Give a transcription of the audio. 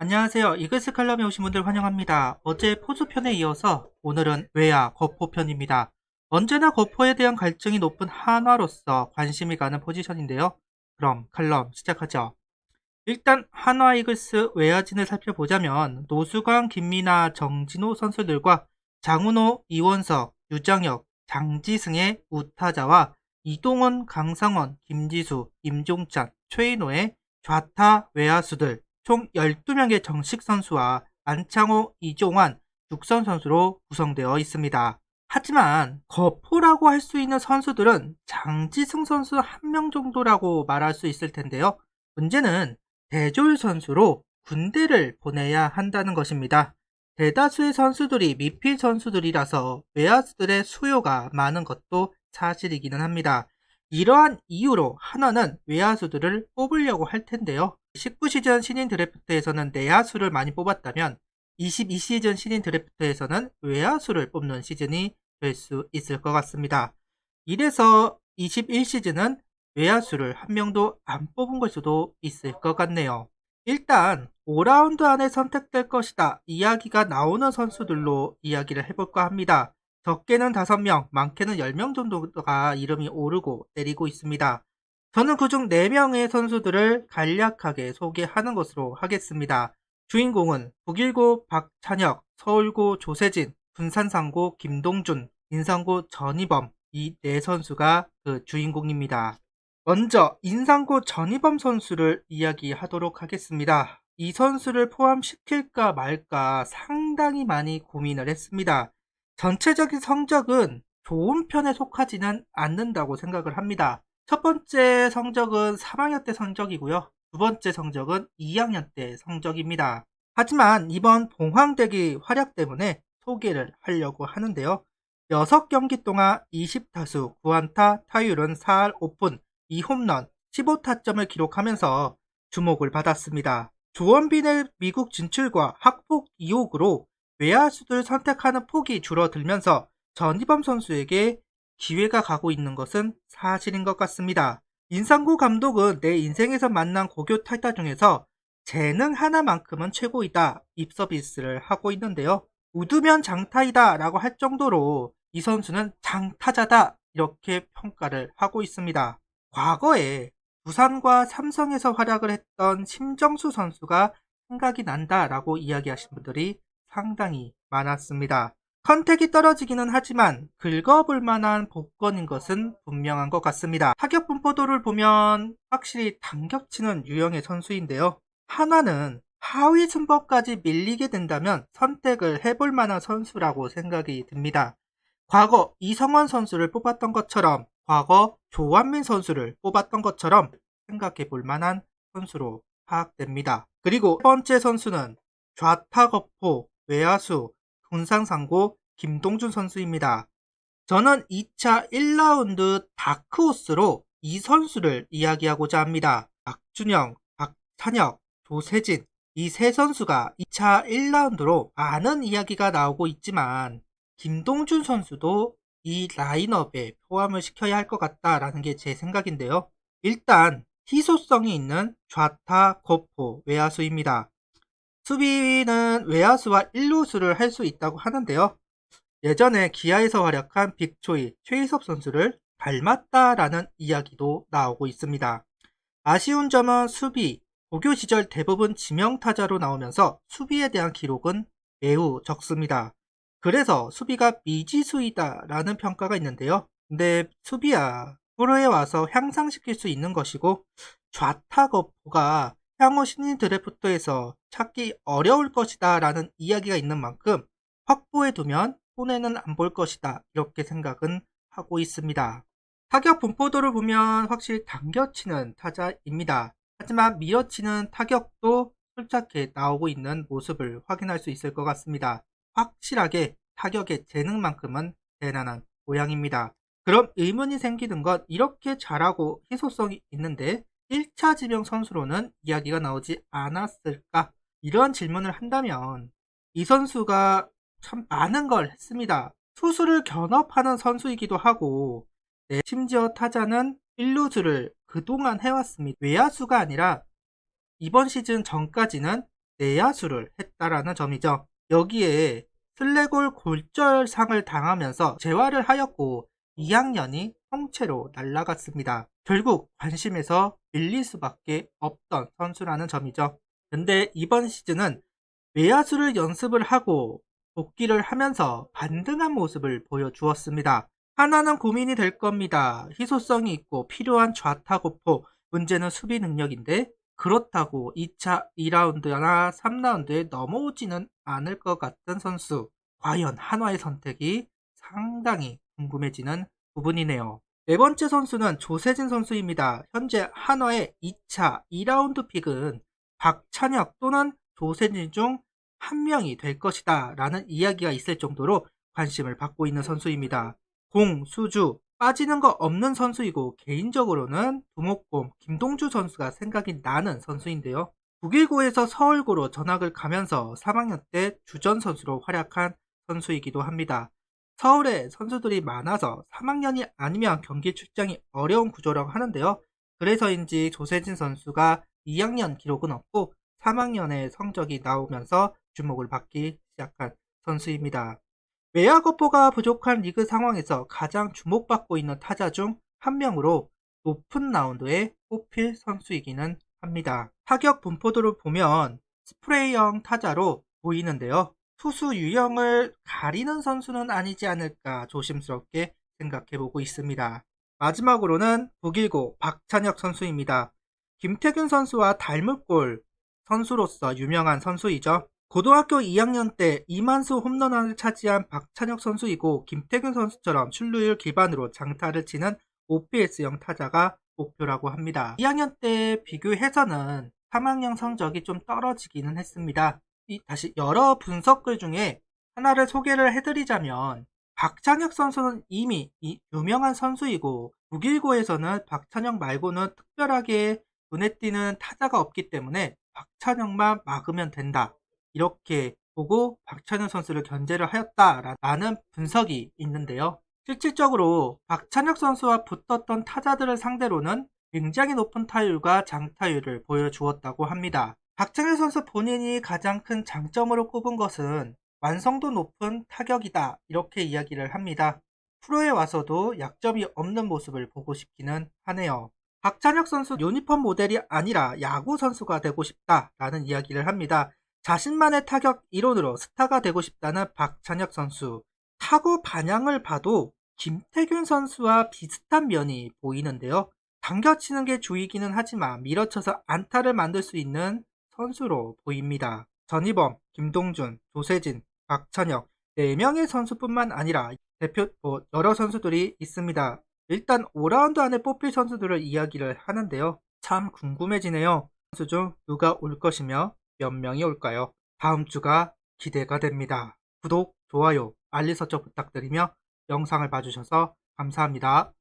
안녕하세요. 이글스 칼럼에 오신 분들 환영합니다. 어제 포수편에 이어서 오늘은 외야 거포편입니다. 언제나 거포에 대한 갈증이 높은 한화로서 관심이 가는 포지션인데요. 그럼 칼럼 시작하죠. 일단 한화 이글스 외야진을 살펴보자면 노수광, 김민아, 정진호 선수들과 장훈호, 이원석, 유장혁, 장지승의 우타자와 이동원, 강상원, 김지수, 임종찬, 최인호의 좌타 외야수들 총 12명의 정식 선수와 안창호, 이종환, 육선 선수로 구성되어 있습니다. 하지만 거포라고 할 수 있는 선수들은 장지승 선수 한 명 정도라고 말할 수 있을 텐데요. 문제는 대졸 선수로 군대를 보내야 한다는 것입니다. 대다수의 선수들이 미필 선수들이라서 외야수들의 수요가 많은 것도 사실이기는 합니다. 이러한 이유로 한화는 외야수들을 뽑으려고 할 텐데요. 19시즌 신인 드래프트에서는 내야수를 많이 뽑았다면 22시즌 신인 드래프트에서는 외야수를 뽑는 시즌이 될 수 있을 것 같습니다. 이래서 21시즌은 외야수를 한 명도 안 뽑은 걸 수도 있을 것 같네요. 일단 5라운드 안에 선택될 것이다 이야기가 나오는 선수들로 이야기를 해볼까 합니다. 적게는 5명, 많게는 10명 정도가 이름이 오르고 내리고 있습니다. 저는 그중 4명의 선수들을 간략하게 소개하는 것으로 하겠습니다. 주인공은 북일고 박찬혁, 서울고 조세진, 군산상고 김동준, 인상고 전희범 이 4선수가 그 주인공입니다. 먼저 인상고 전희범 선수를 이야기하도록 하겠습니다. 이 선수를 포함시킬까 말까 상당히 많이 고민을 했습니다. 전체적인 성적은 좋은 편에 속하지는 않는다고 생각을 합니다. 첫 번째 성적은 3학년 때 성적이고요. 두 번째 성적은 2학년 때 성적입니다. 하지만 이번 봉황대기 활약 때문에 소개를 하려고 하는데요. 6경기 동안 20타수 9안타 타율은 4할 5푼 2홈런 15타점을 기록하면서 주목을 받았습니다. 조원빈의 미국 진출과 학폭 이혹으로 외야수들 선택하는 폭이 줄어들면서 전희범 선수에게 기회가 가고 있는 것은 사실인 것 같습니다. 인상구 감독은 내 인생에서 만난 고교 타자 중에서 재능 하나만큼은 최고이다 입서비스를 하고 있는데요. 웃으면 장타이다 라고 할 정도로 이 선수는 장타자다 이렇게 평가를 하고 있습니다. 과거에 부산과 삼성에서 활약을 했던 심정수 선수가 생각이 난다라고 이야기하신 분들이 상당히 많았습니다. 컨택이 떨어지기는 하지만 긁어볼 만한 복권인 것은 분명한 것 같습니다. 타격 분포도를 보면 확실히 당격치는 유형의 선수인데요. 한화는 하위 순번까지 밀리게 된다면 선택을 해볼 만한 선수라고 생각이 듭니다. 과거 이성원 선수를 뽑았던 것처럼 과거 조완민 선수를 뽑았던 것처럼 생각해 볼 만한 선수로 파악됩니다. 그리고 세 번째 선수는 좌타거포 외야수 군상상고 김동준 선수입니다. 저는 2차 1라운드 다크호스로 이 선수를 이야기하고자 합니다. 박준영, 박찬혁, 조세진 이 세 선수가 2차 1라운드로 많은 이야기가 나오고 있지만 김동준 선수도 이 라인업에 포함을 시켜야 할 것 같다라는 게 제 생각인데요. 일단 희소성이 있는 좌타 거포 외야수입니다. 수비는 외야수와 1루수를 할 수 있다고 하는데요. 예전에 기아에서 활약한 빅초이 최희섭 선수를 닮았다라는 이야기도 나오고 있습니다. 아쉬운 점은 수비, 고교 시절 대부분 지명타자로 나오면서 수비에 대한 기록은 매우 적습니다. 그래서 수비가 미지수이다라는 평가가 있는데요. 근데 수비야 프로에 와서 향상시킬 수 있는 것이고 좌타거포가 향후 신인 드래프트에서 찾기 어려울 것이다 라는 이야기가 있는 만큼 확보해 두면 손해는 안 볼 것이다 이렇게 생각은 하고 있습니다. 타격 분포도를 보면 확실히 당겨치는 타자입니다. 하지만 밀어치는 타격도 솔직하게 나오고 있는 모습을 확인할 수 있을 것 같습니다. 확실하게 타격의 재능만큼은 대단한 모양입니다. 그럼 의문이 생기는 건 이렇게 잘하고 희소성이 있는데 1차 지명 선수로는 이야기가 나오지 않았을까? 이런 질문을 한다면 이 선수가 참 많은 걸 했습니다. 투수를 견업하는 선수이기도 하고 심지어 타자는 1루수를 그동안 해왔습니다. 외야수가 아니라 이번 시즌 전까지는 내야수를 했다라는 점이죠. 여기에 슬래골 골절상을 당하면서 재활을 하였고 2학년이 통째로 날아갔습니다. 결국 관심에서 밀릴 수밖에 없던 선수라는 점이죠. 근데 이번 시즌은 외야수를 연습을 하고 복귀를 하면서 반등한 모습을 보여주었습니다. 하나는 고민이 될 겁니다. 희소성이 있고 필요한 좌타 고포, 문제는 수비 능력인데 그렇다고 2차 2라운드나 3라운드에 넘어오지는 않을 것 같은 선수. 과연 한화의 선택이 상당히 궁금해지는 부분이네요. 네 번째 선수는 조세진 선수입니다. 현재 한화의 2차 2라운드 픽은 박찬혁 또는 조세진 중 한 명이 될 것이다 라는 이야기가 있을 정도로 관심을 받고 있는 선수입니다. 공, 수주, 빠지는 거 없는 선수이고 개인적으로는 두목곰 김동주 선수가 생각이 나는 선수인데요. 북일고에서 서울고로 전학을 가면서 3학년 때 주전 선수로 활약한 선수이기도 합니다. 서울에 선수들이 많아서 3학년이 아니면 경기 출장이 어려운 구조라고 하는데요. 그래서인지 조세진 선수가 2학년 기록은 없고 3학년에 성적이 나오면서 주목을 받기 시작한 선수입니다. 외야 거포가 부족한 리그 상황에서 가장 주목받고 있는 타자 중 한 명으로 높은 라운드에 뽑힐 선수이기는 합니다. 타격 분포도를 보면 스프레이형 타자로 보이는데요. 투수 유형을 가리는 선수는 아니지 않을까 조심스럽게 생각해보고 있습니다. 마지막으로는 북일고 박찬혁 선수입니다. 김태균 선수와 닮은 꼴 선수로서 유명한 선수이죠. 고등학교 2학년 때 이만수 홈런왕을 차지한 박찬혁 선수이고 김태균 선수처럼 출루율 기반으로 장타를 치는 OPS형 타자가 목표라고 합니다. 2학년 때 비교해서는 3학년 성적이 좀 떨어지기는 했습니다. 다시 여러 분석글 중에 하나를 소개를 해드리자면 박찬혁 선수는 이미 유명한 선수이고 북일고에서는 박찬혁 말고는 특별하게 눈에 띄는 타자가 없기 때문에 박찬혁만 막으면 된다. 이렇게 보고 박찬혁 선수를 견제를 하였다라는 분석이 있는데요. 실질적으로 박찬혁 선수와 붙었던 타자들을 상대로는 굉장히 높은 타율과 장타율을 보여주었다고 합니다. 박찬혁 선수 본인이 가장 큰 장점으로 꼽은 것은 완성도 높은 타격이다 이렇게 이야기를 합니다. 프로에 와서도 약점이 없는 모습을 보고 싶기는 하네요. 박찬혁 선수 유니폼 모델이 아니라 야구 선수가 되고 싶다라는 이야기를 합니다. 자신만의 타격 이론으로 스타가 되고 싶다는 박찬혁 선수. 타구 반향을 봐도 김태균 선수와 비슷한 면이 보이는데요. 당겨치는 게 주이기는 하지만 밀어쳐서 안타를 만들 수 있는 선수로 보입니다. 전희범, 김동준, 조세진, 박찬혁 4명의 선수뿐만 아니라 대표 여러 선수들이 있습니다. 일단 5라운드 안에 뽑힐 선수들을 이야기를 하는데요. 참 궁금해지네요. 선수 중 누가 올 것이며 몇 명이 올까요? 다음 주가 기대가 됩니다. 구독, 좋아요, 알림 설정 부탁드리며 영상을 봐주셔서 감사합니다.